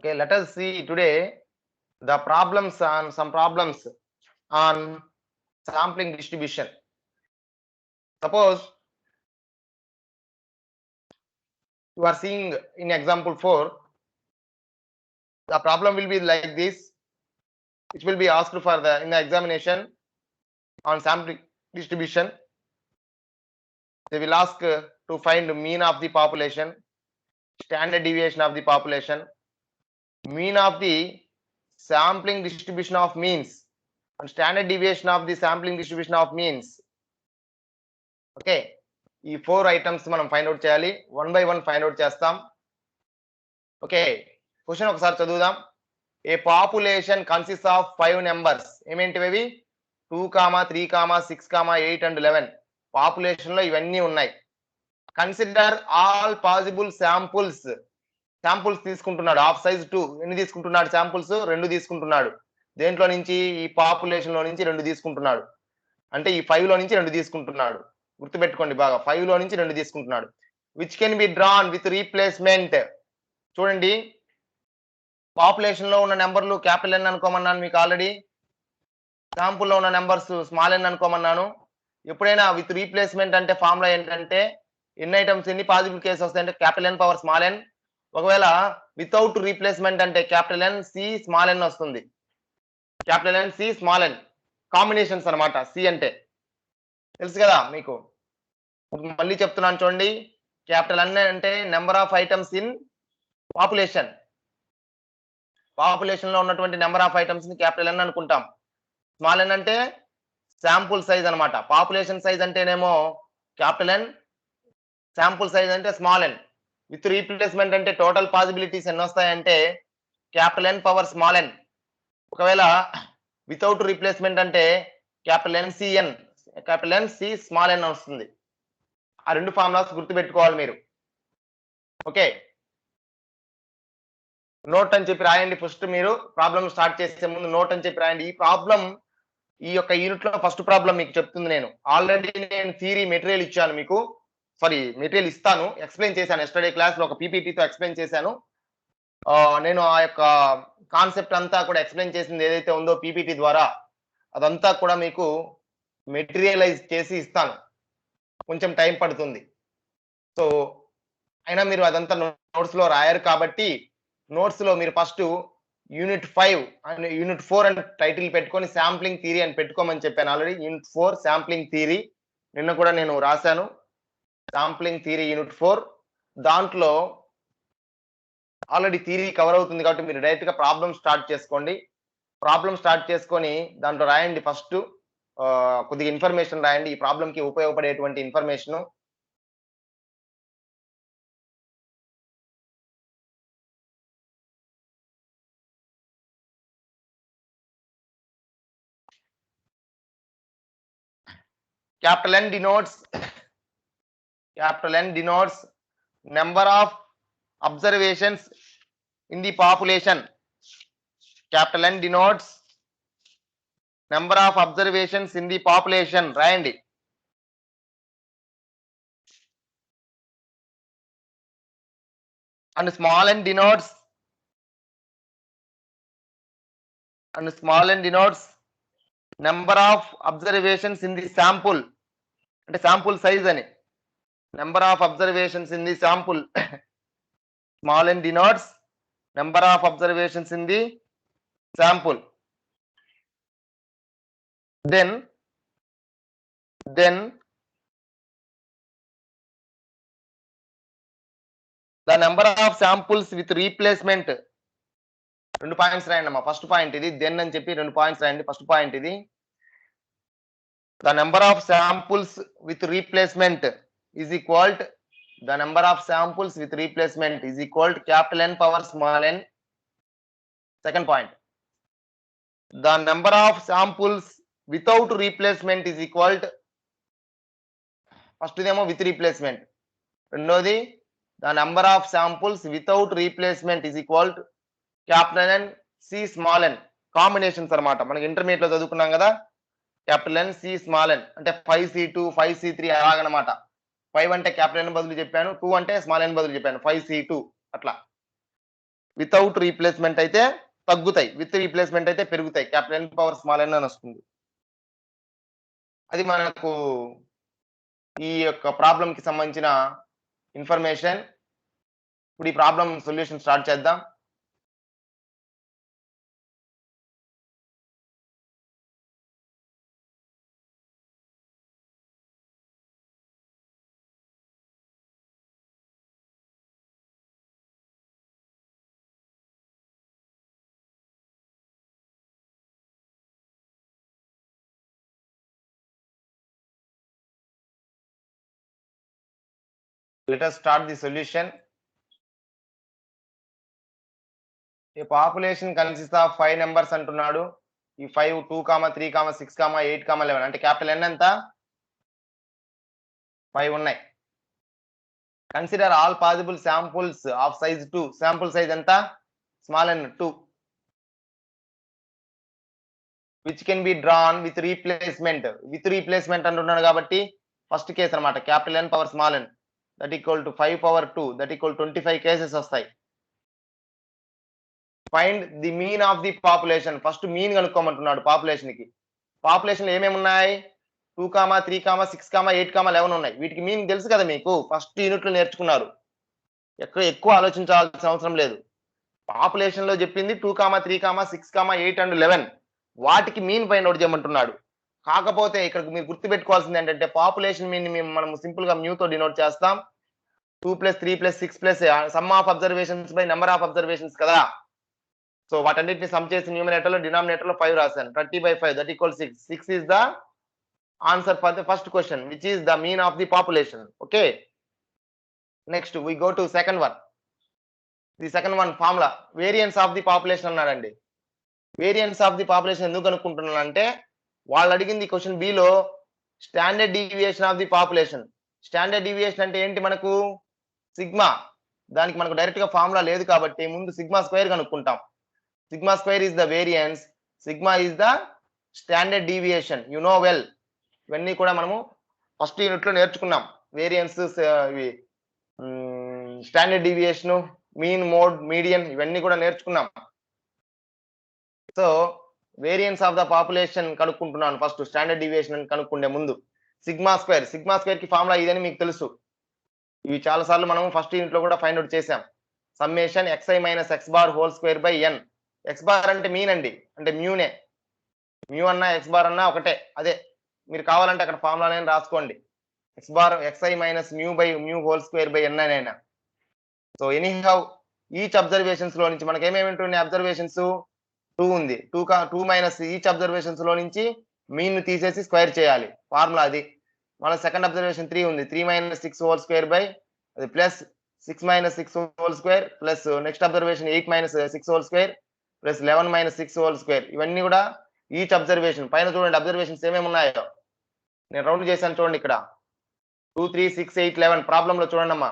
Okay, let us see today the problems on some problems on sampling distribution. Suppose you are seeing in example 4, the problem will be like this. It will be asked for in the examination on sampling distribution. They will ask to find the mean of the population, standard deviation of the population, mean of the sampling distribution of means, and standard deviation of the sampling distribution of means. Okay, ఈ 4 items మనం find out చేయాలి. 1 by 1 find out చేస్తాం. Okay, question ఒకసారి చదువుదాం. A population consist of 5 numbers. ఏమేంటివి? 2, 3, 6, 8 and 11. Population లో ఇవన్నీ ఉన్నాయి. Consider all possible samples. Samples తీసుకుంటున్నాడు. Of size 2. ఎన్ని తీసుకుంటున్నాడు? శాంపుల్స్ 2 తీసుకుంటున్నాడు. దేంట్లో నుంచి? ఈ పాపులేషన్ లో నుంచి 2 తీసుకుంటున్నాడు. అంటే ఈ 5 లో నుంచి 2 తీసుకుంటున్నాడు. గుర్తుపెట్టుకోండి బాగా, 5 లో నుంచి 2 తీసుకుంటున్నాడు. Which can be drawn with replacement. చూడండి, పాపులేషన్ లో ఉన్న నెంబర్లు క్యాపిటల్ ఎన్ అనుకోమన్నాను మీకు ఆల్రెడీ. శాంపుల్ లో ఉన్న నెంబర్స్ స్మాల్ ఎన్ అనుకోమన్నాను. ఎప్పుడైనా విత్ రీప్లేస్మెంట్ అంటే ఫార్ములా ఏంటంటే ఎన్ని ఐటమ్స్, ఎన్ని పాసిబుల్ కేసెస్ వస్తాయంటే capital N power small N. ఒకవేళ వితౌట్ రీప్లేస్మెంట్ అంటే capital N C small N వస్తుంది. క్యాపిటల్ ఎన్ సి స్మాల్ ఎన్ కాంబినేషన్స్ అనమాట. సి అంటే తెలుసు కదా మీకు. మళ్ళీ చెప్తున్నాను చూడండి, క్యాపిటల్ ఎన్ అంటే number of items in population. Population లో ఉన్నటువంటి నెంబర్ ఆఫ్ ఐటమ్స్ ని క్యాపిటల్ ఎన్ అనుకుంటాం. స్మాల్ ఎన్ అంటే శాంపుల్ సైజ్ అనమాట. పాపులేషన్ సైజ్ అంటేనేమో క్యాపిటల్ ఎన్, శాంపుల్ సైజ్ అంటే స్మాల్ ఎన్. విత్ రీప్లేస్మెంట్ అంటే టోటల్ పాసిబిలిటీస్ ఎన్ని వస్తాయంటే capital N power small N. ఒకవేళ వితౌట్ రీప్లేస్మెంట్ అంటే capital N C N, capital N C small N వస్తుంది. ఆ రెండు ఫార్ములాస్ గుర్తుపెట్టుకోవాలి మీరు. ఓకే, నోట్ అని చెప్పి రాయండి. ఫస్ట్ మీరు ప్రాబ్లం స్టార్ట్ చేసే ముందు నోట్ అని చెప్పి రాయండి. ఈ ప్రాబ్లం ఈ యొక్క యూనిట్ లో ఫస్ట్ ప్రాబ్లం మీకు చెప్తుంది. నేను ఆల్రెడీ థియరీ మెటీరియల్ ఇచ్చాను మీకు. సారీ, మెటీరియల్ ఇస్తాను, ఎక్స్ప్లెయిన్ చేశాను. ఎస్టర్డే క్లాస్ లో ఒక పీపీటీతో ఎక్స్ప్లెయిన్ చేశాను. నేను ఆ యొక్క కాన్సెప్ట్ అంతా కూడా ఎక్స్ప్లెయిన్ చేసింది ఏదైతే ఉందో పీపీటీ ద్వారా, అదంతా కూడా మీకు మెటీరియలైజ్ చేసి ఇస్తాను. కొంచెం టైం పడుతుంది. సో అయినా మీరు అదంతా నోట్స్ లో రాయరు కాబట్టి నోట్స్ లో మీరు ఫస్ట్ యూనిట్ 5 అండ్ యూనిట్ 4 అని టైటిల్ పెట్టుకొని శాంప్లింగ్ థియరీ అని పెట్టుకోమని చెప్పాను ఆల్రెడీ. యూనిట్ 4 శాంప్లింగ్ థియరీ నిన్న కూడా నేను రాశాను. శాంప్లింగ్ థియరీ యూనిట్ 4, దాంట్లో ఆల్రెడీ థియరీ కవర్ అవుతుంది కాబట్టి మీరు డైరెక్ట్ గా ప్రాబ్లం స్టార్ట్ చేసుకోండి. ప్రాబ్లం స్టార్ట్ చేసుకొని దాంట్లో రాయండి. ఫస్ట్ కొద్దిగా ఇన్ఫర్మేషన్ రాయండి, ఈ ప్రాబ్లం కి ఉపయోగపడేటువంటి information. Capital N denotes number of observations in the population. Capital N denotes number of observations in the population. రాయండి. And small n denotes number of observations in the sample. అంటే sample size అని. Number of observations in the sample. Small n denotes number of observations in the sample. then the number of samples with replacement. 2 points రాయండి అమ్మా. First point ఇది, then అని చెప్పి 2 points రాయండి. First point ఇది, the number of samples with replacement is equal to the number of samples with replacement is equal to capital N power small n. Second point, the number of samples without replacement is equal to, first demo with replacement, రెండోది the number of samples without replacement is equal to capital N C small n. Combinations అన్నమాట. మనకి intermediate లో చదువుకున్నాం కదా, capital N C small N అంటే 5C2 5C3 అలాగనమాట. 5 అంటే capital ఎన్ బదులు చెప్పాను, 2 అంటే స్మాల్ ఎన్ బదులు చెప్పాను, 5C2 అట్లా. వితౌట్ రీప్లేస్మెంట్ అయితే తగ్గుతాయి, విత్ రీప్లేస్మెంట్ అయితే పెరుగుతాయి. క్యాపిటల్ ఎన్ పవర్ స్మాల్ ఎన్ అని వస్తుంది. అది మనకు ఈ యొక్క ప్రాబ్లం కి సంబంధించిన ఇన్ఫర్మేషన్. ఇప్పుడు ఈ ప్రాబ్లం సొల్యూషన్ స్టార్ట్ చేద్దాం. Let us start the solution. A population consists of 5 numbers అంటున్నాడు. ఈ 5 2, 3, 6, 8, 11 అంటే క్యాపిటల్ ఎన్ ఎంత? 5 ఉన్నాయి. Consider all possible samples of size 2. Sample size ఎంత? Small N 2. Which can be drawn with replacement. With replacement అంటున్నాడు కాబట్టి first case అనమాట. Capital N power small N that equal to 5 power 2 that equal 25 cases వస్తాయి. Find the mean of the population. First mean కనుక్కోమంటున్నాడు population కి. Population ఏమేమి ఉన్నాయి? 2, 3, 6, 8, 11 ఉన్నాయి. వీటికి మీన్ తెలుసు కదా మీకు, ఫస్ట్ యూనిట్ లో నేర్చుకున్నారు. ఎక్కువ ఆలోచించాల్సిన అవసరం లేదు. పాపులేషన్ లో చెప్పింది 2, 3, 6, 8 అండ్ 11. వాటికి మీన్ ఫైండ్ అవుట్ చేయమంటున్నాడు. కాకపోతే ఇక్కడ మీరు గుర్తుపెట్టుకోవాల్సింది ఏంటంటే పాపులేషన్ మీన్ మనం సింపుల్ గా మ్యూ తో డినోట్ చేస్తాం. 2 + 3 + 6 + some of observations by number of observations కదా. సో వాటన్నిటిని సమ్ చేసి న్యూమినేటర్ లో డినామినేటర్ లో 5 రాశాను. 30/5 that equal 6. 6 is the answer for the first question, which is the mean of the population. Okay, next we go to second one. The second one formula variance of the population అన్నాడండి. Variance of the population ఎందుకు అనుకుంటున్నాను అంటే వాళ్ళు అడిగింది question B లో standard deviation of the population. Standard deviation అంటే ఏంటి? మనకు సిగ్మా. దానికి మనకు డైరెక్ట్ గా ఫార్ములా లేదు కాబట్టి ముందు సిగ్మా స్క్వేర్ కనుక్కుంటాం. Sigma square is the variance, sigma is the standard deviation. You know well. ఇవన్నీ కూడా మనము ఫస్ట్ యూనిట్ లో నేర్చుకున్నాం. వేరియన్స్, ఇవి standard deviation, mean, mode, median ఇవన్నీ కూడా నేర్చుకున్నాం. So variance of the population కనుక్కుంటున్నాను ఫస్ట్, స్టాండర్డ్ డీవియేషన్ కనుక్కుండే ముందు. సిగ్మా స్క్వేర్ కి ఫార్ములా ఇదని మీకు తెలుసు. ఇవి చాలా సార్లు మనం ఫస్ట్ యూనిట్ లో కూడా ఫైండ్ అవుట్ చేసాం. Summation xi - x bar hole square by n. X bar అంటే మీన్ అండి, అంటే మ్యూనే. మ్యూ అన్నా ఎక్స్ బార్ అన్నా ఒకటే. అదే మీరు కావాలంటే అక్కడ ఫార్ములా రాసుకోండి. X bar xi - mu by mu whole square by n అయినా. So any how each observations లో నుంచి మనకి ఏమేమి ఉంటున్నాయి? అబ్జర్వేషన్స్ 2 ఉంది. 2 మైనస్ ఈచ్ అబ్జర్వేషన్స్ లో నుంచి మీన్ తీసేసి స్క్వేర్ చేయాలి. ఫార్ములా అది. మన సెకండ్ అబ్జర్వేషన్ 3 ఉంది. 3 - 6 హోల్ స్క్వేర్ బై అది plus 6 - 6 whole square plus next observation 8 - 6 whole square plus 11 - 6 whole square. ఇవన్నీ కూడా ఈచ్ అబ్జర్వేషన్. పైన చూడండి అబ్జర్వేషన్స్ ఏమేమి ఉన్నాయో నేను రౌండ్ చేశాను చూడండి. ఇక్కడ 2, 3, 6, 8, 11 ప్రాబ్లం లో చూడండి అమ్మా.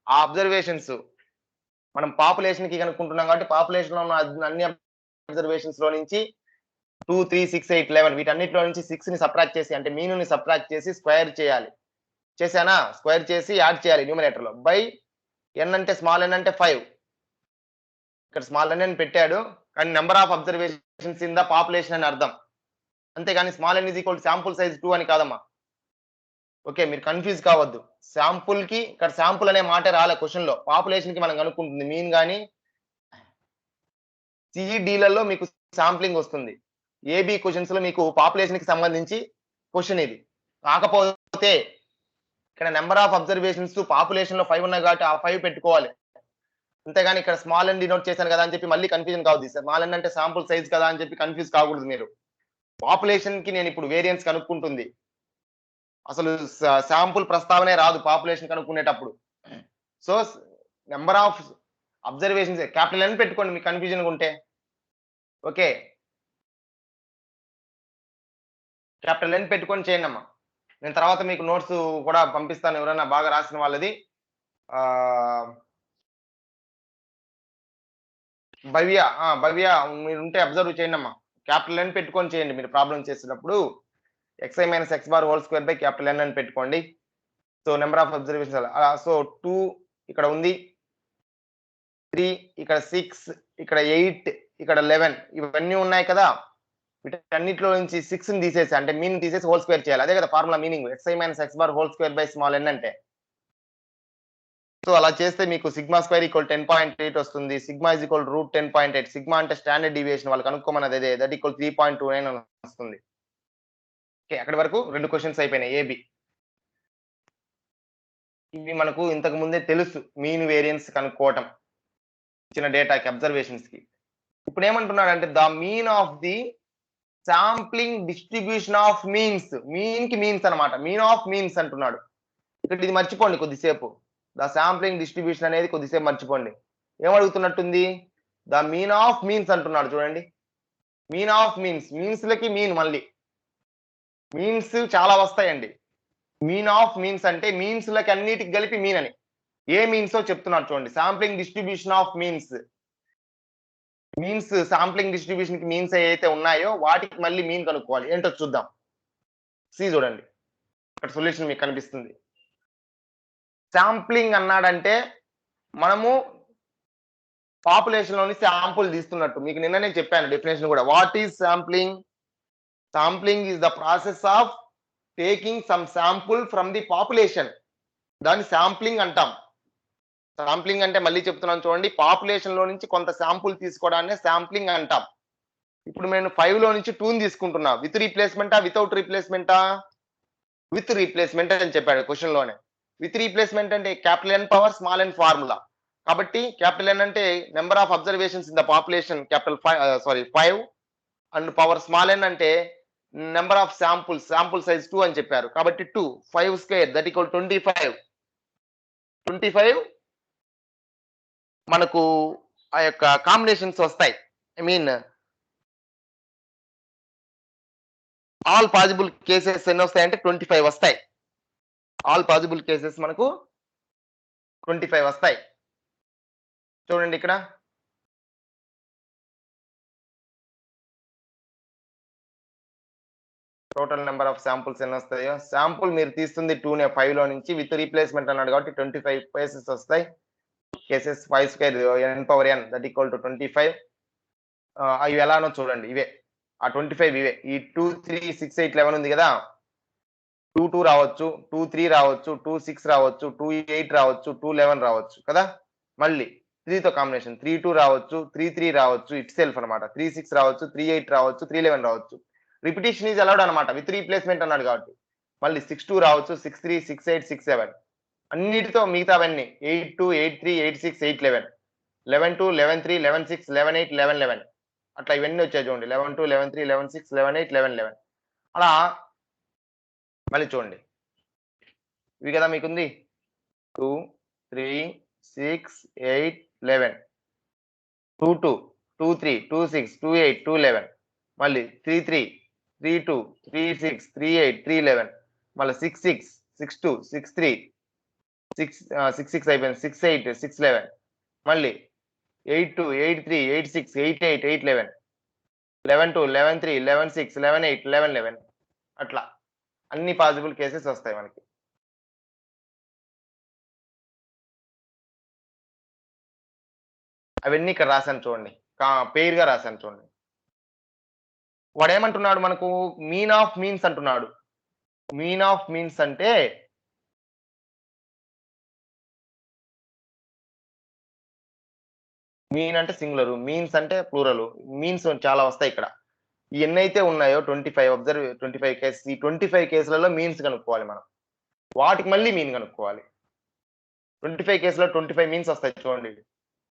ఆ అబ్జర్వేషన్స్ మనం పాపులేషన్ కి కనుక్కుంటున్నాం కాబట్టి పాపులేషన్ లో ఉన్న అన్ని అబ్జర్వేషన్స్ లో నుంచి 2, 3, 6, 8, 11 వీటన్నిటిలో నుంచి 6 ని సబ్ట్రాక్ట్ చేసి, అంటే మీన్ ని సబ్ట్రాక్ట్ చేసి స్క్వేర్ చేయాలి. చేశానా? స్క్వేర్ చేసి యాడ్ చేయాలి న్యూమినేటర్ లో. బై n అంటే స్మాల్ n అంటే 5. ఇక్కడ స్మాల్ n అని పెట్టాడు కానీ number of observations in the population అని అర్థం. అంతేగాని small n is equal sample size 2 అని కాదమ్మా. ఓకే, మీరు కన్ఫ్యూజ్ కావద్దు. శాంపుల్ కి ఇక్కడ శాంపుల్ అనే మాట రాలే క్వశ్చన్ లో. పాపులేషన్ కి మనం కనుక్కుంటుంది మీన్ గానీ సిఈడీలలో మీకు శాంప్లింగ్ వస్తుంది. ఏబి క్వశ్చన్స్ లో మీకు పాపులేషన్ కి సంబంధించి క్వశ్చన్ ఇది. కాకపోతే ఇక్కడ నెంబర్ ఆఫ్ అబ్జర్వేషన్స్ పాపులేషన్ లో 5 ఉన్నాయి కాబట్టి ఆ 5 పెట్టుకోవాలి. అంతేగాని ఇక్కడ స్మాల్ ఎన్ డినోట్ చేశాను కదా అని చెప్పి మళ్ళీ కన్ఫ్యూజన్ కావద్దు. స్మాల్ ఎన్ అంటే శాంపుల్ సైజ్ కదా అని చెప్పి కన్ఫ్యూజ్ కాకూడదు మీరు. పాపులేషన్ కి నేను ఇప్పుడు వేరియన్స్ కనుక్కుంటుంది. అసలు శాంపుల్ ప్రస్తావనే రాదు పాపులేషన్ కనుక్కునేటప్పుడు. So number of observations capital N పెట్టుకోండి మీకు కన్ఫ్యూజన్ ఉంటే. ఓకే, క్యాపిటల్ ఎన్ పెట్టుకొని చేయండి అమ్మా. నేను తర్వాత మీకు నోట్స్ కూడా పంపిస్తాను, ఎవరైనా బాగా రాసిన వాళ్ళది. భవ్య మీరు ఉంటే అబ్జర్వ్ చేయండి అమ్మా. క్యాపిటల్ ఎన్ పెట్టుకొని చేయండి మీరు ప్రాబ్లం చేసేటప్పుడు. xi - x bar hole square by capital N అని పెట్టుకోండి. So number of observations. So 2 ఇక్కడ ఉంది. 3, ఇక్కడ 6, ఇక్కడ 8, ఇక్కడ 11 ఇవన్నీ ఉన్నాయి కదా. వీటన్నిటిలో నుంచి 6ని తీసేసి అంటే మీన్ తీసేసి హోల్ స్క్వేర్ చేయాలి. అదే కదా formula meaning xi - x bar hole square by small n అంటే. సో అలా చేస్తే మీకు సిగ్మా స్క్వేర్ ఈక్వల్ 10.8 వస్తుంది. Sigma is equal route 10.8. Sigma అంటే స్టాండర్డ్ డీవియేషన్ వాళ్ళు కనుక్కోమన్నది అదే. దట్ ఈక్వల్ 3.29 అని వస్తుంది. ఓకే, అక్కడి వరకు 2 క్వశ్చన్స్ అయిపోయినాయి ఏబి. ఇవి మనకు ఇంతకు ముందే తెలుసు మీన్ వేరియన్స్ కనుక్కోవటం ఇచ్చిన డేటాకి అబ్జర్వేషన్స్ కి. ఇప్పుడు ఏమంటున్నాడంటే the mean of the sampling distribution of means. Mean కి మీన్స్ అన్నమాట. మీన్ ఆఫ్ మీన్స్ అంటున్నాడు. ఇక్కడ ఇది మర్చిపోండి కొద్దిసేపు. ద శాంప్లింగ్ డిస్ట్రిబ్యూషన్ అనేది కొద్దిసేపు మర్చిపోండి. ఏమడుగుతున్నట్టుంది? ద మీన్ ఆఫ్ మీన్స్ అంటున్నాడు చూడండి. మీన్ ఆఫ్ మీన్స్, మీన్స్ లకి మీన్, మళ్ళీ మీన్స్ చాలా వస్తాయండి. మీన్ ఆఫ్ మీన్స్ అంటే మీన్స్ లకి అన్నిటికి కలిపి మీన్ అని. ఏ మీన్స్ చెప్తున్నాడు చూడండి. Sampling distribution of means. Means sampling distribution కి మీన్స్ ఏవైతే ఉన్నాయో వాటికి మళ్ళీ మీన్ కనుక్కోవాలి. ఏంటో చూద్దాం. సి చూడండి, ఇక్కడ సొల్యూషన్ మీకు కనిపిస్తుంది. శాంప్లింగ్ అన్నాడంటే మనము పాపులేషన్ లోని శాంపుల్ తీస్తున్నట్టు. మీకు నిన్ననే చెప్పాను డెఫినేషన్ కూడా. What is sampling? Sampling is the process of taking some sample from the population. దాన్ని శాంప్లింగ్ అంటాం. శాంప్లింగ్ అంటే మళ్ళీ చెప్తున్నాను చూడండి, పాపులేషన్ లో నుంచి కొంత శాంపుల్ తీసుకోవడాన్ని శాంప్లింగ్ అంటాం. ఇప్పుడు నేను 5 లో నుంచి 2ని తీసుకుంటున్నా. విత్ రీప్లేస్మెంటా వితౌట్ రీప్లేస్మెంటా? విత్ రీప్లేస్మెంట్ అని చెప్పాడు క్వశ్చన్ లోనే. విత్ రీప్లేస్మెంట్ అంటే capital N power small N formula. కాబట్టి క్యాపిటల్ ఎన్ అంటే number of observations in the population capital 5 and power small N అంటే number of samples, sample size 2 అని చెప్పారు. కాబట్టి 2 5 స్క్వేర్ దట్ ఈక్వల్ 25. 25 మనకు ఆ యొక్క కాంబినేషన్స్ వస్తాయి. I mean all possible cases ఎన్ని వస్తాయంటే 25 వస్తాయి. ఆల్ పాసిబుల్ కేసెస్ మనకు 25 వస్తాయి. చూడండి ఇక్కడ టోటల్ నెంబర్ ఆఫ్ శాంపుల్స్ ఎన్ని వస్తాయో. శాంపుల్ మీరు తీస్తుంది 2నే 5 లో నుంచి. విత్ రీప్లేస్మెంట్ అన్నాడు కాబట్టి 25 కేసెస్ వస్తాయి. Cases 5 square n power n that equal to 25. అవి ఎలానో చూడండి. ఇవే ఆ 25 ఇవే. ఈ 2 3 6 8 11 ఉంది కదా. 2 2 రావచ్చు, 2 3 రావచ్చు, 2 6 రావచ్చు, 2 8 రావచ్చు, 2 11 రావచ్చు కదా. మళ్ళీ 3 తో కాంబినేషన్ 3 2 రావచ్చు, 3 3 రావచ్చు ఇట్ సెల్ఫ్ అనమాట. 3 6 రావచ్చు, 3 8 రావచ్చు, 3 11 రావచ్చు. రిపిటేషన్ ఈజ్ అలౌడ్ అనమాట విత్ రీప్లేస్మెంట్ అన్నాడు కాబట్టి. మళ్ళీ 6 2 రావచ్చు, 6 3 6 8 6 7 అన్నిటితో మిగతావన్నీ 8 2 8 3 8 6 8 11 11 2 11 3 11 6 11 8 11 11 అట్లా ఇవన్నీ వచ్చాయి చూడండి. 11 2 11 3 11 6 11 8 11 11 అలా. మళ్ళీ చూడండి, ఇవి కదా మీకుంది 2 3 6 8 11 2 2 2 3 2 6 2 8 2 11 మళ్ళీ 3 3 3 2 3 6 3 8 3 11 మళ్ళీ 6 6 6 2 6 3 6 6 అయిపోయింది 6 8 6 11 మళ్ళీ 8 2 8 3 8 6 8 8 8 11 11 2 11 3 11 6 11 8 11 11 అట్లా అన్ని పాసిబుల్ కేసెస్ వస్తాయి మనకి. అవన్నీ ఇక్కడ రాశాను చూడండి, పేర్ గా రాశాను చూడండి. వాడు ఏమంటున్నాడు మనకు? మీన్ ఆఫ్ మీన్స్ అంటున్నాడు. మీన్ ఆఫ్ మీన్స్ అంటే మీన్ అంటే సింగులర్, మీన్స్ అంటే ప్లూరల్. మీన్స్ చాలా వస్తాయి ఇక్కడ. ఎన్నైతే ఉన్నాయో 25 కేసెస్. ఈ 25 కేసులలో మీన్స్ కనుక్కోవాలి మనం. వాటికి మళ్ళీ మీన్ కనుక్కోవాలి. 25 కేసులో 25 మీన్స్ వస్తాయి చూడండి.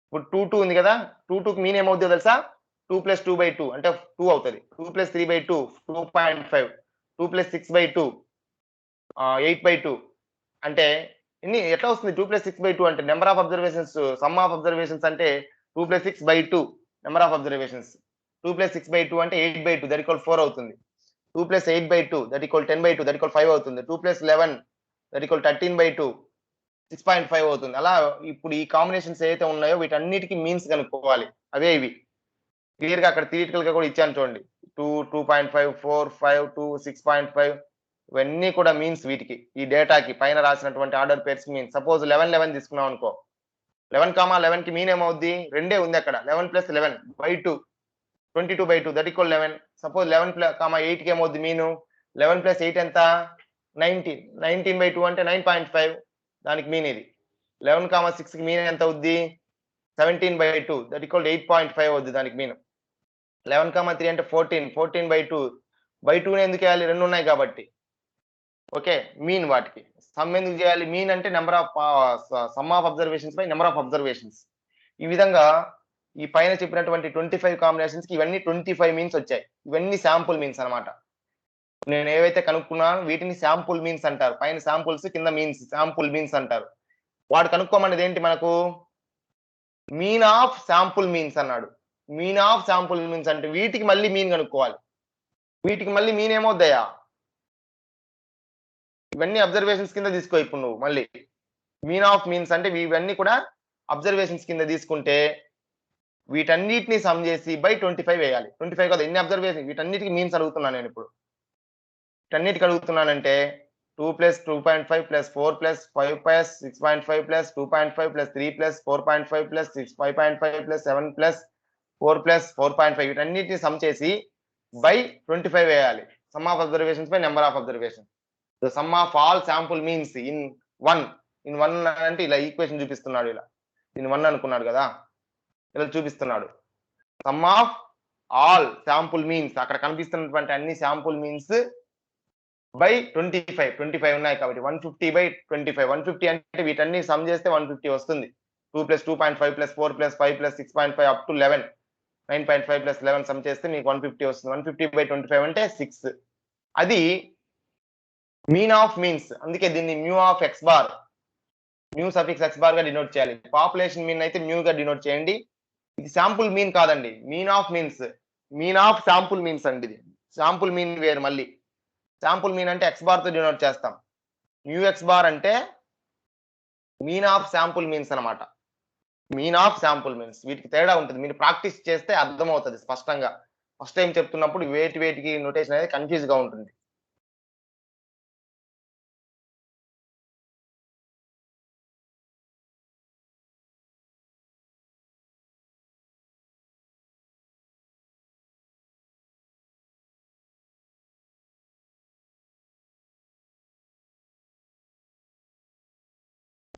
ఇప్పుడు 2 2 ఉంది కదా. 2 2కి మీన్ ఏమవుతుందో తెలుసా? 2 + 2/2 అంటే 2 అవుతుంది. 2 + 3/2 2.5. 2 + 6/2 8/2 అంటే ఇన్ని ఎట్లా వస్తుంది? 2 + 6/2 అంటే number of observations, some of observations అంటే 2 + 6/2 నెంబర్ ఆఫ్ అబ్జర్వేషన్స్. 2 + 6/2 అంటే 8/2 దట్ ఈక్వల్ 4 అవుతుంది. 2 + 8/2 దట్ ఈక్వల్ 10/2 దట్ ఈక్వల్ 5 అవుతుంది. 2 + 11 దట్ ఈక్వల్ 13/2 6.5 అవుతుంది. అలా ఇప్పుడు ఈ కాంబినేషన్స్ ఏవైతే ఉన్నాయో వీటన్నిటికి మీన్స్ కనుక్కోవాలి. అవే ఇవి. క్లియర్ గా అక్కడ థియరిటికల్ గా కూడా ఇచ్చాను చూడండి. 2 2.5 4 5 2 6.5 ఇవన్నీ కూడా మీన్స్ వీటికి. ఈ డేటాకి పైన రాసినటువంటి ఆర్డర్ పేర్స్ మీన్స్. సపోజ్ 11 11 తీసుకున్నాం అనుకో. 11, 11కి మీన్ ఏమవుద్ది? రెండే ఉంది అక్కడ. 11 + 11 బై 2. 22/2 that equal 11. సపోజ్ 11, 8కి ఏమవుద్ది మీను? 11 + 8 ఎంత? 19. 19/2 అంటే 9.5 దానికి మీన్ ఇది. 11, 6కి మీన్ ఎంత అవుద్ది? 17/2 దట్ ఈక్వల్ 8.5 అవుద్ది దానికి మీన్. 11, 3 అంటే 14. 14/2 బై 2 ఎందుకు వేయాలి? 2 ఉన్నాయి కాబట్టి. ఓకే. మీన్ వాటికి. సమ్ ఎందుకు చేయాలి? మీన్ అంటే number of some of observations by number of observations. ఈ విధంగా ఈ పైన చెప్పినటువంటి 25 కాంబినేషన్స్‌కి ఇవన్నీ 25 మీన్స్ వచ్చాయి. ఇవన్నీ శాంపుల్ మీన్స్ అన్నమాట. నేను ఏవైతే కనుక్కున్నానో వీటిని శాంపుల్ మీన్స్ అంటారు. పైన శాంపుల్స్ కింద మీన్స్ శాంపుల్ మీన్స్ అంటారు. వాడు కనుక్కోమన్నది ఏంటి మనకు? మీన్ ఆఫ్ శాంపుల్ మీన్స్ అన్నాడు. మీన్ ఆఫ్ శాంపుల్ మీన్స్ అంటే వీటికి మళ్ళీ మీన్ కనుక్కోవాలి. వీటికి మళ్ళీ మీన్ ఏమవుద్దయ్యా? ఇవన్నీ అబ్జర్వేషన్స్ కింద తీసుకో ఇప్పుడు నువ్వు మళ్ళీ. మీన్ ఆఫ్ మీన్స్ అంటే ఇవన్నీ కూడా అబ్జర్వేషన్స్ కింద తీసుకుంటే వీటన్నిటిని సమ్ చేసి బై 25 వేయాలి. 25 కాదు ఎన్ని అబ్జర్వేషన్ వీటన్నిటికి మీన్స్ అడుగుతున్నాను నేను ఇప్పుడు. వీటన్నిటికి అడుగుతున్నానంటే 2 + 2.5 + 4 + 5 + 6.5 + 2.5 + 3 + 4.5 + 6 5.5 + 7 + 4 + 4.5 వీటన్నిటిని సమ్ చేసి బై 25 వేయాలి. Some of observations by number of observation. The sum of all sample means in 1 అంటే ఇలా ఈక్వేషన్ చూపిస్తున్నాడు ఇలా. దీన్ని 1 అనుకున్నాడు కదా! ఇలా చూపిస్తున్నాడు. Some of all sample means అక్కడ కనిపిస్తున్నటువంటి అన్ని శాంపుల్ మీన్స్ బై 25 ఉన్నాయి కాబట్టి 150/25. 150 అంటే వీటన్ని సమ్ చేస్తే 150 వస్తుంది. 2 + 2.5 + 4 + 5 + 6.5 అప్ టు 11. 9.5 + 11 సమ్ చేస్తే మీకు 150 వస్తుంది. 150/25 అంటే 6. అది మీన్ ఆఫ్ మీన్స్. అందుకే దీన్ని mu of x bar. Mu suffix x bar గా డినోట్ చేయాలి. పాపులేషన్ మీన్ అయితే మ్యూ గా డినోట్ చేయండి. ఇది శాంపుల్ మీన్ కాదండి. Mean of means. Mean of sample means అండి ఇది. శాంపుల్ మీన్ వేరు మళ్ళీ. శాంపుల్ మీన్ అంటే x బార్ తో డినోట్ చేస్తాం. మ్యూ x బార్ అంటే మీన్ ఆఫ్ శాంపుల్ మీన్స్ అన్నమాట. Mean of sample means. వీటికి తేడా ఉంటుంది. మీరు ప్రాక్టీస్ చేస్తే అర్థమవుతది స్పష్టంగా. ఫస్ట్ టైమ్ చెప్తున్నప్పుడు వేటికి నోటేషన్ అనేది కన్‌ఫ్యూజ్‌గా ఉంటుంది.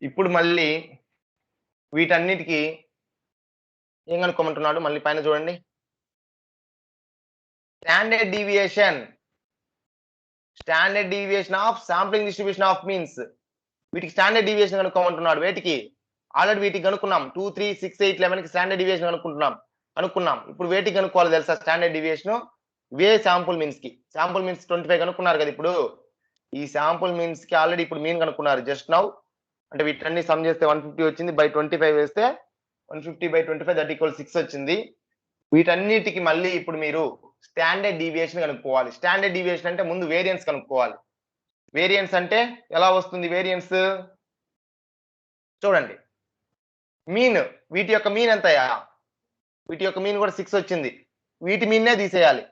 ఇప్పుడు మళ్ళీ వీటన్నిటికి ఏం కనుక్కోమంటున్నాడు? మళ్ళీ పైన చూడండి. Standard deviation. Standard deviation of sampling distribution of means. వీటికి స్టాండర్డ్ డీవియేషన్ కనుక్కోమంటున్నాడు. వేటికి? ఆల్రెడీ వీటికి కనుక్కున్నాం. 2, 3, 6, 8, 11కి స్టాండర్డ్ డీవియేషన్ కనుక్కున్నాం. ఇప్పుడు వేటికి కనుక్కోవాలో తెలుసా స్టాండర్డ్ డీవియేషన్? ఇవే శాంపుల్ మీన్స్ కి. శాంపుల్ మీన్స్ 25 కనుక్కున్నారు కదా ఇప్పుడు. ఈ శాంపుల్ మీన్స్ కి ఆల్రెడీ ఇప్పుడు మీన్ కనుక్కున్నారు జస్ట్ నౌ. అంటే వీటన్ని సమ్ చేస్తే 150 వచ్చింది. బై 25 వేస్తే 150/25 దట్ ఈక్వల్ 6 వచ్చింది. వీటన్నిటికి మళ్ళీ ఇప్పుడు మీరు స్టాండర్డ్ డీవియేషన్ కనుక్కోవాలి. స్టాండర్డ్ డీవియేషన్ అంటే ముందు వేరియన్స్ కనుక్కోవాలి. వేరియన్స్ అంటే ఎలా వస్తుంది వేరియన్స్? చూడండి. మీన్ వీటి యొక్క మీన్ ఎంతయ్యా? వీటి యొక్క మీన్ కూడా 6 వచ్చింది. వీటి మీన్నే తీసేయాలి.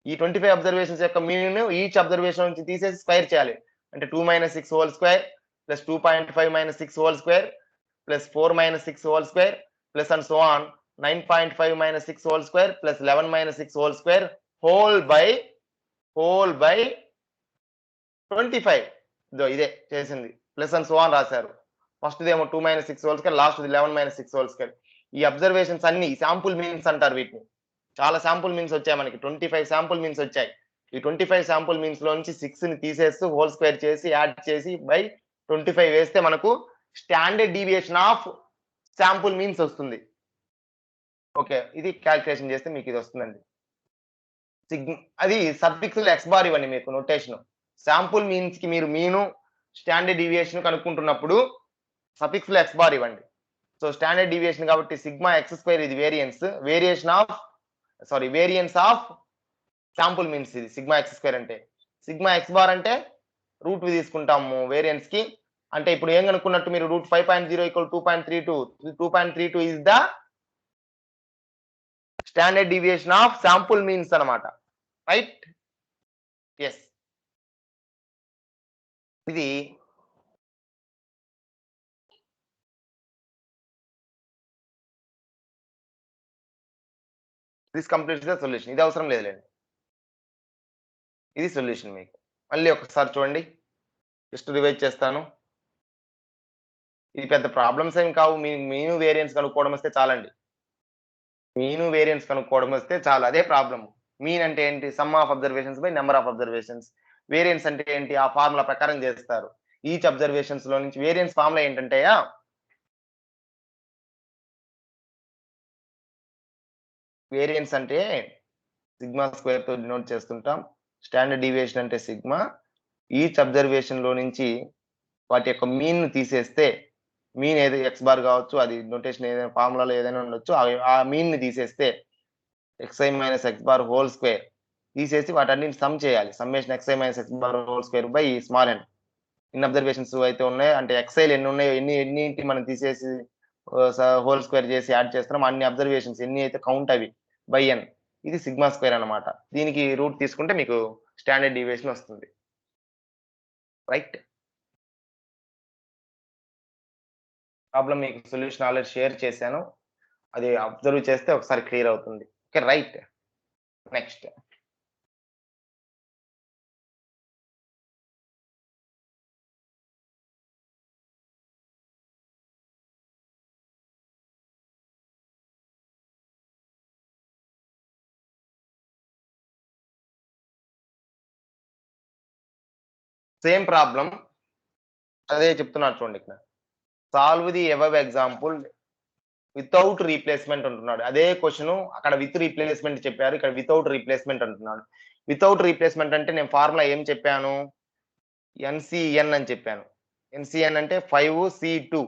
ఈ 25 అబ్జర్వేషన్స్ యొక్క మీన్ ఈచ్ అబ్జర్వేషన్ నుంచి తీసేసి స్క్వేర్ చేయాలి. అంటే 2 - 6 whole square plus 2.5 - 6 whole square plus 4 - 6 whole square plus and so on 9.5 - 6 whole square plus 11 - 6 whole square whole by 25. ఇదో ఇదే చేసింది. ప్లస్ అండ్ సో ఆన్ రాశారు. ఫస్ట్ దేమో 2 - 6 whole square last 11 - 6 whole square. ఈ అబ్జర్వేషన్స్ అన్ని sample means అంటారు వీటిని. చాలా శాంపుల్ మీన్స్ వచ్చాయి మనకి. 25 శాంపుల్ మీన్స్ వచ్చాయి. ఈ 25 శాంపుల్ మీన్స్ లో నుంచి 6 ని తీసేస్తూ హోల్ స్క్వేర్ చేసి యాడ్ చేసి బై 25 వేస్తే మనకు standard deviation of sample means వస్తుంది. ఓకే. ఇది క్యాలిక్యులేషన్ చేస్తే మీకు ఇది వస్తుందండి. అది సఫిక్స్‌లు x బార్ ఇవ్వండి మీకు నోటేషన్. శాంపుల్ మీన్స్ కి మీరు మీను, స్టాండర్డ్ డీవియేషన్ కనుక్కుంటున్నప్పుడు సఫిక్స్‌లో x బార్ ఇవ్వండి. సో స్టాండర్డ్ డీవియేషన్ కాబట్టి సిగ్మా x² ఇది variance. Variance of sample means ఇది సిగ్మా x² అంటే. సిగ్మా x బార్ అంటే రూట్ తీసుకుంటాము వేరియన్స్ కి. అంటే ఇప్పుడు ఏం కనుక్కున్నట్టు మీరు √5.0 = 2.32. 2.32 is the standard deviation of sample means అన్నమాట. రైట్? యెస్. ఇది దిస్ కంప్లీట్స్ ద సొల్యూషన్. ఇది అవసరం లేదులేండి. ఇది సొల్యూషన్ మీకు. మళ్ళీ ఒకసారి చూడండి. జస్ట్ రివైజ్ చేస్తాను. ఇది పెద్ద ప్రాబ్లమ్స్ ఏం కావు. మీను వేరియన్స్ కనుక్కోవడం వస్తే చాలండి. మీను వేరియన్స్ కనుక్కోవడం వస్తే చాలు. అదే ప్రాబ్లమ్. మీన్ అంటే ఏంటి? Some of observations by number of observations. Variance అంటే ఏంటి? ఆ ఫార్ములా ప్రకారం చేస్తారు. ఈచ్ అబ్జర్వేషన్స్ లో నుంచి వేరియన్స్ ఫార్ములా ఏంటంటే వేరియన్స్ అంటే సిగ్మా స్క్వేర్ తో డినోట్ చేస్తుంటాం. స్టాండర్డ్ డీవియేషన్ అంటే సిగ్మా. ఈచ్ అబ్జర్వేషన్ లో నుంచి వాటి యొక్క మీన్ తీసేస్తే మీన్ ఏదో ఎక్స్ బార్ కావచ్చు, అది నోటేషన్ ఏదైనా ఫార్ములాలో ఏదైనా ఉండొచ్చు. ఆ మీన్ ని తీసేస్తే xi minus X bar hole square తీసేసి వాటన్నిటిని సమ్ చేయాలి. Summation xi minus X bar hole square by small n. ఎన్ని అబ్జర్వేషన్స్ అయితే ఉన్నాయో అంటే xiలు ఎన్ని ఉన్నాయో ఎన్నింటి మనం తీసేసి హోల్ స్క్వేర్ చేసి యాడ్ చేస్తున్నాం అన్ని అబ్జర్వేషన్స్ ఎన్ని అయితే కౌంట్ అవి బై n. ఇది సిగ్మా స్క్వేర్ అన్నమాట. దీనికి రూట్ తీసుకుంటే మీకు స్టాండర్డ్ డీవియేషన్ వస్తుంది. రైట్. ప్రాబ్లం మీకు సొల్యూషన్ ఆల్రెడీ షేర్ చేశాను. అది అబ్జర్వ్ చేస్తే ఒకసారి క్లియర్ అవుతుంది. Okay, right. Next. Same problem అదే చెప్తున్నారు చూడండి ఇక్కడ. Solve the above example without replacement అంటున్నాడు. అదే క్వశ్చన్ అక్కడ విత్ రీప్లేస్మెంట్ చెప్పారు, ఇక్కడ వితౌట్ రీప్లేస్మెంట్ అంటున్నాడు. వితౌట్ రీప్లేస్మెంట్ అంటే నేను ఫార్ములా ఏం చెప్పాను? ఎన్సిఎన్ అని చెప్పాను. ఎన్సిఎన్ అంటే 5C2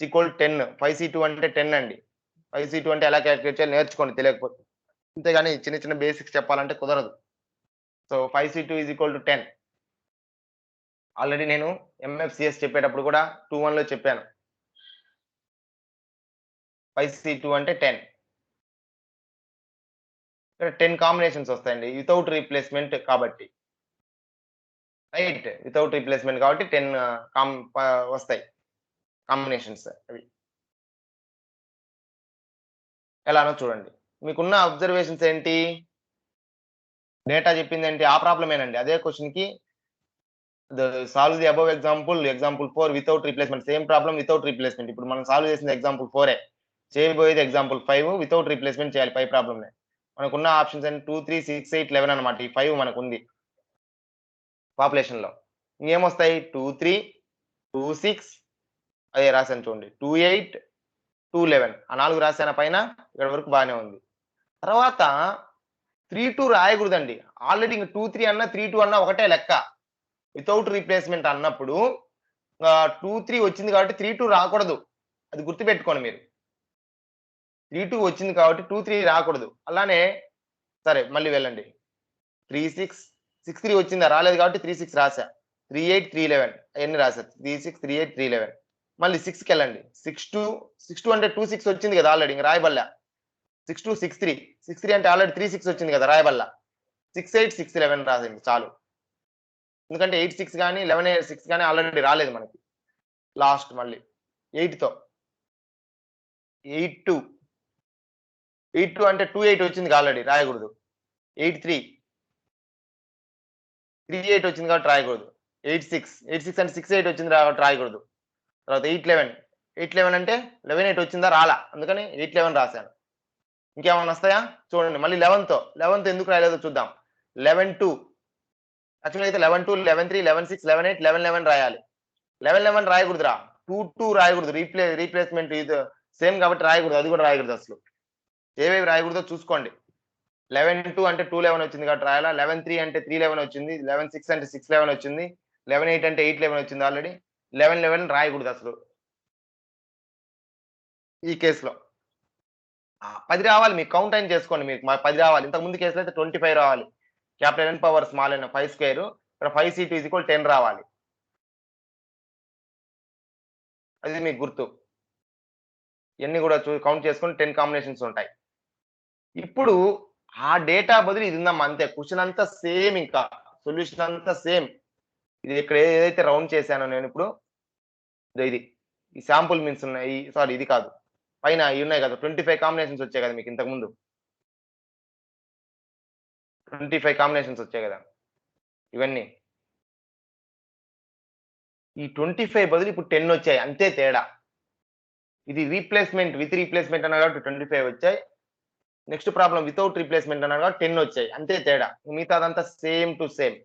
ఈక్వల్ 10. 5C2 అంటే 10 అండి. 5C2 అంటే ఎలా క్యాలిక్యులేట్ చేయాలి నేర్చుకోండి తెలియకపోతే. అంతేగాని చిన్న చిన్న బేసిక్స్ చెప్పాలంటే కుదరదు. So 5C2 is equal to 10. Already నేను ఎంఎఫ్సిఎస్ చెప్పేటప్పుడు కూడా 2-1 లో చెప్పాను. 5C2 అంటే 10. ఇక్కడ 10 కాంబినేషన్స్ వస్తాయండి వితౌట్ రీప్లేస్మెంట్ కాబట్టి. రైట్. వితౌట్ రీప్లేస్మెంట్ కాబట్టి 10 వస్తాయి కాంబినేషన్స్ అవి. ఎలానో చూడండి. మీకున్న అబ్జర్వేషన్స్ ఏంటి? డేటా చెప్పిందేంటి? ఆ ప్రాబ్లమేనండి. అదే క్వెషన్‌కి solve the above example 4 without replacement. Same problem without replacement. ఇప్పుడు మనం సాల్వ్ చేసింది ఎగ్జాంపుల్ 4 చేయబోయేది ఎగ్జాంపుల్ 5 వితౌట్ రీప్లేస్మెంట్ చేయాలి పై ప్రాబ్లమ్‌ని. మనకున్న ఆప్షన్స్ అన్ని 2, 3, 6, 8, 11 అన్నమాట. ఈ 5 మనకుంది పాపులేషన్‌లో. ఇంకేమొస్తాయి? 2, 3, 2, 6 అదే రాసాను చూడండి. 2, 8, 2, 11 ఆ 4 రాసానా పైన? ఇక్కడ వరకు బానే ఉంది. తర్వాత 3, 2 రాయకూడదండి. ఆల్రెడీ ఇంక 2, 3 అన్నా 3, 2 అన్నా ఒకటే లెక్క. వితౌట్ రీప్లేస్మెంట్ అన్నప్పుడు 2, 3 వచ్చింది కాబట్టి 3, 2 రాకూడదు. అది గుర్తుపెట్టుకోండి మీరు. 3, 2 వచ్చింది కాబట్టి 2, 3 రాకూడదు. అలానే సరే మళ్ళీ వెళ్ళండి. 3, 6, 6, 3 వచ్చిందా? రాలేదు కాబట్టి 3, 6 రాసా. 3, 8, 3, 11 అయన్నీ రాసా. 3, 6, 3, 8, 3, 11 మళ్ళీ 6కెళ్ళండి. 6, 2 అంటే 2, 6 వచ్చింది కదా ఆల్రెడీ ఇంక రాయబల్లా. 6, 2, 6, 3 అంటే ఆల్రెడీ 3, 6 వచ్చింది కదా రాయబల్లా. 6, 8, 6, 11 రాసేయండి చాలు. ఎందుకంటే 8, 6 గాని 11, 6 గాని ఆల్రెడీ రాలేదు మనకి. లాస్ట్ మళ్ళీ 8తో 8, 2 అంటే 2, 8 వచ్చింది ఆల్రెడీ రాయకూడదు. 8, 3 3, 8 వచ్చింది కాబట్టి రాయకూడదు. 8, 6 అంటే 6, 8 వచ్చింది కాబట్టి రాయకూడదు. తర్వాత 8, 11 అంటే 11, 8 వచ్చిందా? రాలా. అందుకని 8, 11 రాశాను. ఇంకేమన్నా వస్తాయా? చూడండి మళ్ళీ 11తో ఎందుకు రాయలేదో చూద్దాం. 11, 2 యాక్చువల్‌గా అయితే 11, 2, 11, 3, 11, 6, 11, 8, 11, 11 రాయాలి. 11, 11 రాయకూడదురా. 2, 2 రాయకూడదు. రీప్లేస్మెంట్ ఇది సేమ్ కాబట్టి రాయకూడదు. అది కూడా రాయకూడదు అసలు. ఏవేవి రాయకూడదో చూసుకోండి. 11, 2 అంటే 2, 11 వచ్చింది కాబట్టి రాయాలా. 11, 3 అంటే 3, 11 వచ్చింది. 11, 6 అంటే 6, 11 వచ్చింది. 11, 8 అంటే 8, 11 వచ్చింది ఆల్రెడీ. 11, 11 రాయకూడదు అసలు. ఈ కేస్‌లో. 10 రావాలి మీకు కౌంట్ అయిన చేసుకోండి. మీకు 10 రావాలి. ఇంతకు ముందు కేసులో అయితే 25 రావాలి. Capital N power small n 5 square. ఇక్కడ 5C2 10 రావాలి. అది మీకు గుర్తు. ఇయన్నీ కూడా కౌంట్ చేసుకొని 10 కాంబినేషన్స్ ఉంటాయి. ఇప్పుడు ఆ డేటా బదులు ఇది ఉందమ్మా అంతే. క్వెషన్ అంతా సేమ్ ఇంకా. సొల్యూషన్ అంతా సేమ్. ఇది ఇక్కడ ఏదైతే రౌండ్ చేశానో నేనిప్పుడు ఇదో ఇది. ఈ శాంపుల్ మీన్స్ ఉన్నాయి. సారీ ఇది కాదు. పైన ఇయి ఉన్నాయి కదా! 25 కాంబినేషన్స్ వచ్చాయి కదా మీకు ఇంతకు ముందు. 25 కాంబినేషన్స్ వచ్చాయి కదా ఇవన్నీ. ఈ 25 బదులు ఇప్పుడు 10 వచ్చాయి అంతే తేడా. ఇది రీప్లేస్‌మెంట్ విత్ రీప్లేస్‌మెంట్ అన్నారు కాబట్టి 25 వచ్చాయి. నెక్స్ట్ ప్రాబ్లమ్ వితౌట్ రీప్లేస్‌మెంట్ అన్నారు కాబట్టి 10 వచ్చాయి అంతే తేడా. మిగతాదంతా సేమ్ టు సేమ్.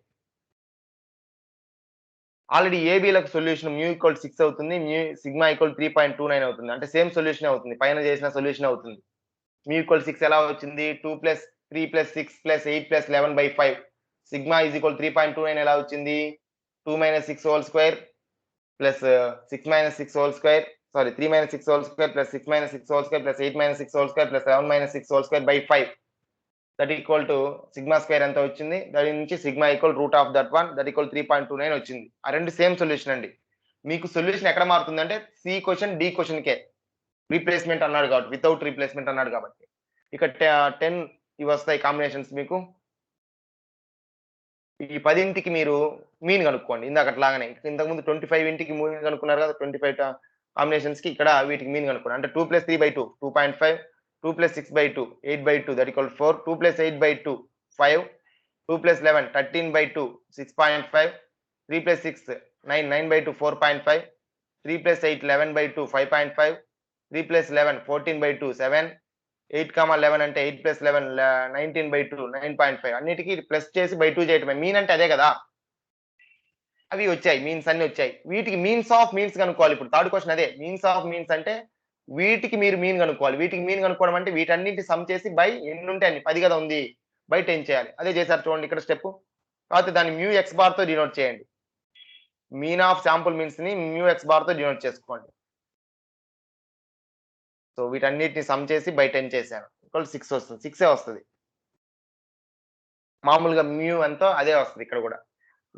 ఆల్రెడీ ఏబీలకు సొల్యూషన్ మ్యూ ఈక్వల్ 6 అవుతుంది. సిగ్మా ఈక్వల్ 3.29 అవుతుంది. అంటే సేమ్ సొల్యూషనే అవుతుంది. పైన చేసిన సొల్యూషన్ అవుతుంది. మ్యూ ఈక్వల్ 6 ఎలా వచ్చింది? 2 plus 3 plus 6 plus 8 plus 11/5. Sigma is equal 3.29 ఎలా వచ్చింది? 2 minus 6 whole square plus 6 minus 6 whole square sorry 3 minus 6 whole square plus 6 minus 6 whole square plus 8 minus 6 whole square plus 7 minus 6 whole square by 5. That equal to sigma square ఎంత వచ్చింది? దాని నుంచి sigma equal root of that one that equal 3.29 వచ్చింది. ఆ రెండు same solution అండి. మీకు solution ఎక్కడ మారుతుందంటే సి క్వశ్చన్ డి క్వశ్చన్ కే రీప్లేస్మెంట్ అన్నాడు కాబట్టి వితౌట్ రీప్లేస్మెంట్ అన్నాడు కాబట్టి ఇక్కడ 10 ఇవి వస్తాయి కాంబినేషన్స్ మీకు. ఈ 10కి మీరు మీన్ కనుక్కోండి ఇందాకట్లాగానే. ఇంతకుముందు 25 ఇంటికి మీన్ కనుక్కున్నారు కదా 25 కాంబినేషన్స్ కి ఇక్కడ వీటికి మీన్ కనుక్కోండి. అంటే 2 plus 3/2 2.5 2 plus 6/2 8/2 that equal 4 2 plus 8/2 5 2 plus 11 13/2 6.5 3 plus 6 9 9/2 4.5 3 plus 8 11/2 5.5 3 plus 11 14/2 7 8, 11 అంటే 8 ప్లస్ 11 19/2 9.5 అన్నిటికీ ప్లస్ చేసి బై 2 చేయటమే. మీన్ అంటే అదే కదా. అవి వచ్చాయి మీన్స్ అన్ని వచ్చాయి. వీటికి మీన్స్ ఆఫ్ మీన్స్ కనుక్కోవాలి. ఇప్పుడు థర్డ్ క్వశ్చన్ అదే మీన్స్ ఆఫ్ మీన్స్ అంటే వీటికి మీరు మీన్ కనుక్కోవాలి. వీటికి మీన్ కనుక్కోవడం అంటే వీటన్నింటి సమ్ చేసి బై ఎన్ని ఉంటే అన్ని 10 కదా ఉంది బై 10 చేయాలి. అదే చేశారు చూడండి ఇక్కడ స్టెప్. కాకపోతే దాన్ని మ్యూ ఎక్స్ బార్ తో డినోట్ చేయండి. మీన్ ఆఫ్ శాంపుల్ మీన్స్ ని మ్యూ ఎక్స్ బార్ తో డినోట్ చేసుకోండి. సో వీటన్నిటిని సమ్ చేసి బై 10 చేశాను. ఈక్వల్ 6 వస్తుంది. 6 వస్తుంది. మామూలుగా మ్యూ ఎంతో అదే వస్తుంది ఇక్కడ కూడా.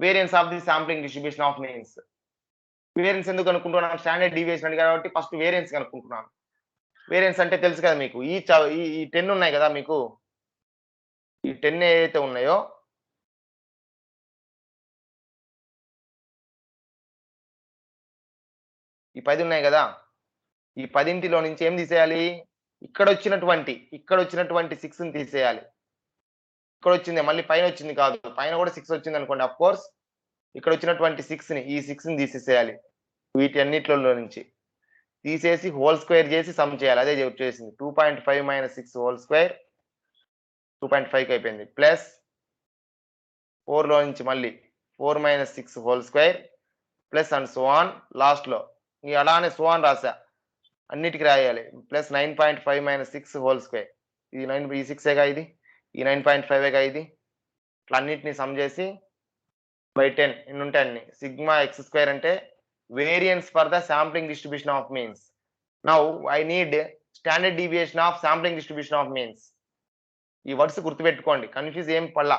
Variance of the sampling distribution of means. Variance ఎందుకు కనుక్కుంటున్నాం? స్టాండర్డ్ డీవియేషన్ అని కాబట్టి ఫస్ట్ వేరియన్స్ కనుక్కుంటున్నాం. వేరియన్స్ అంటే తెలుసు కదా మీకు. ఈ 10 ఉన్నాయి కదా మీకు. ఈ 10 ఏదైతే ఉన్నాయో ఈ 10 ఉన్నాయి కదా. ఈ 10లో నుంచి ఏం తీసేయాలి? ఇక్కడ వచ్చినటువంటి 6ని తీసేయాలి. ఇక్కడ వచ్చింది మళ్ళీ పైన వచ్చింది కాదు. పైన కూడా 6 వచ్చింది అనుకోండి. ఆఫ్ కోర్స్ ఇక్కడ వచ్చినటువంటి 6ని తీసేసేయాలి. వీటన్నిటిలో నుంచి తీసేసి హోల్ స్క్వేర్ చేసి సమ్ చేయాలి. అదే చేసింది 2.5 మైనస్ 6 హోల్ స్క్వేర్ 2.5 అయిపోయింది. ప్లస్ 4లో నుంచి మళ్ళీ 4 minus 6 whole square plus and so on last లో ఈ అలానే సో ఆన్ రాసా. అన్నిటికి రాయాలి. ప్లస్ 9.5 మైనస్ 6 హోల్ స్క్వేర్ ఇది 9 ఈ 6ఏగా ఇది ఈ 9.5ఏగా ఇది ఇట్లా అన్నిటిని సమ్ చేసి బై 10 ఎన్ని ఉంటాయి అన్ని. సిగ్మా ఎక్స్ స్క్వేర్ అంటే variance for the sampling distribution of means. Now I need standard deviation of sampling distribution of means. ఈ వర్డ్స్ గుర్తుపెట్టుకోండి, కన్ఫ్యూజ్ ఏం పడలా.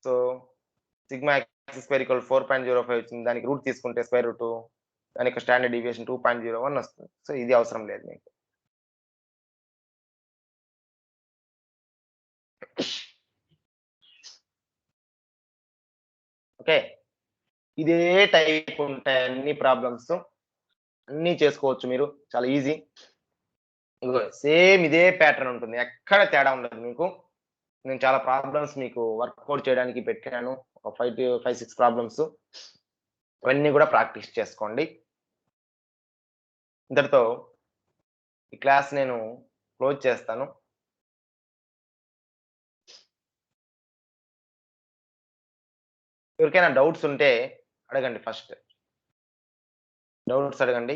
So sigma X square equal 4.05 వచ్చింది. దానికి రూట్ తీసుకుంటే స్క్వేర్ రూట్ దానికి స్టాండర్డ్ డీవియేషన్ 2.01 వస్తుంది. సో ఇది అవసరం లేదు మీకు. ఓకే, ఇదే టైప్ ఉంటాయి అన్ని ప్రాబ్లమ్స్. అన్ని చేసుకోవచ్చు మీరు, చాలా ఈజీ. సేమ్ ఇదే ప్యాటర్న్ ఉంటుంది, ఎక్కడ తేడా ఉండదు మీకు. నేను చాలా ప్రాబ్లమ్స్ మీకు వర్కౌట్ చేయడానికి పెట్టాను, ఒక 5-6 ప్రాబ్లమ్స్. అవన్నీ కూడా ప్రాక్టీస్ చేసుకోండి. ఇంతటితో ఈ క్లాస్ నేను క్లోజ్ చేస్తాను. ఎవరికైనా డౌట్స్ ఉంటే అడగండి. ఫస్ట్ డౌట్స్ అడగండి.